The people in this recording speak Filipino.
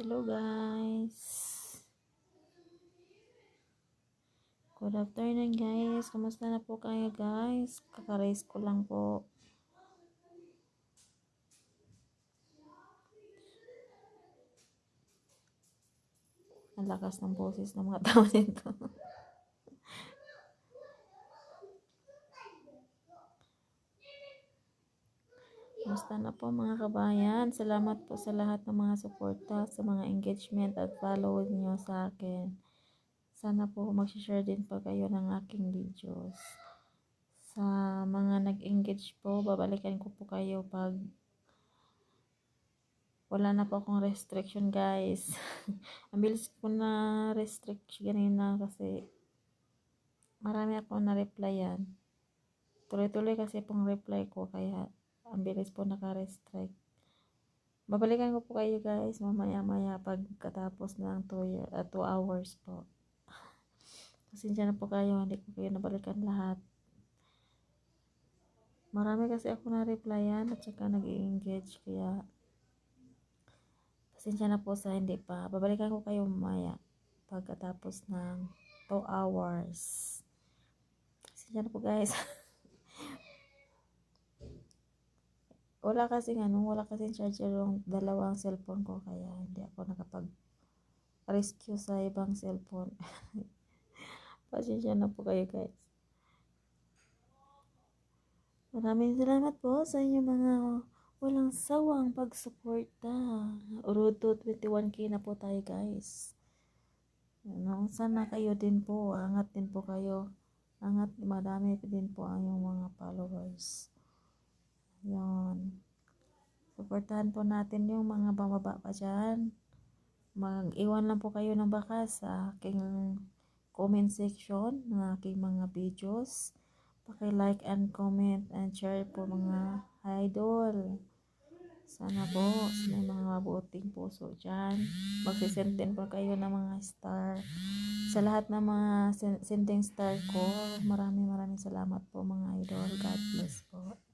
Hello guys. Good afternoon guys. Kamusta na po kayo guys? Kaka-raise ko lang po. Ang lakas ng boses ng mga tao nito. Kamusta na po mga kabayan? Salamat po sa lahat ng mga suporta, sa mga engagement at follow niyo sa akin. Sana po mag-share din po kayo ng aking videos. Sa mga nag-engage po, babalikan ko po kayo pag wala na po akong restriction guys. Ang bilis ko na restriction ganina kasi marami akong na-replyan. Tuloy-tuloy kasi pong reply ko kaya ang bilis po naka-restrict. Babalikan ko po kayo guys mamaya-maya pagkatapos ng 2 hours po. Pasensya na po kayo, hindi ko kayo nabalikan lahat. Marami kasi ako na-replyan at saka nag-i-engage kaya pasensya na po sa hindi pa. Babalikan ko kayo mamaya pagkatapos ng 2 hours. Pasensya na po guys. wala kasing charger yung dalawang cellphone ko kaya hindi ako nakapag-rescue sa ibang cellphone. Pasensya na po kayo guys. Maraming salamat po sa inyo mga walang sawang pagsuporta. Road to 21K na po tayo guys. Sana kayo din po, angat din po kayo. Angat, madami din po ang yung mga followers. Yun. Suportahan po natin yung mga bumaba pa dyan. Mag-iwan lang po kayo ng bakas sa aking comment section ng aking mga videos. Paki-like and comment and share po mga idol. Sana po may mga mabuting puso dyan. Magsisend din po kayo ng mga star. Sa lahat ng mga sending star ko, maraming salamat po mga idol. God bless po.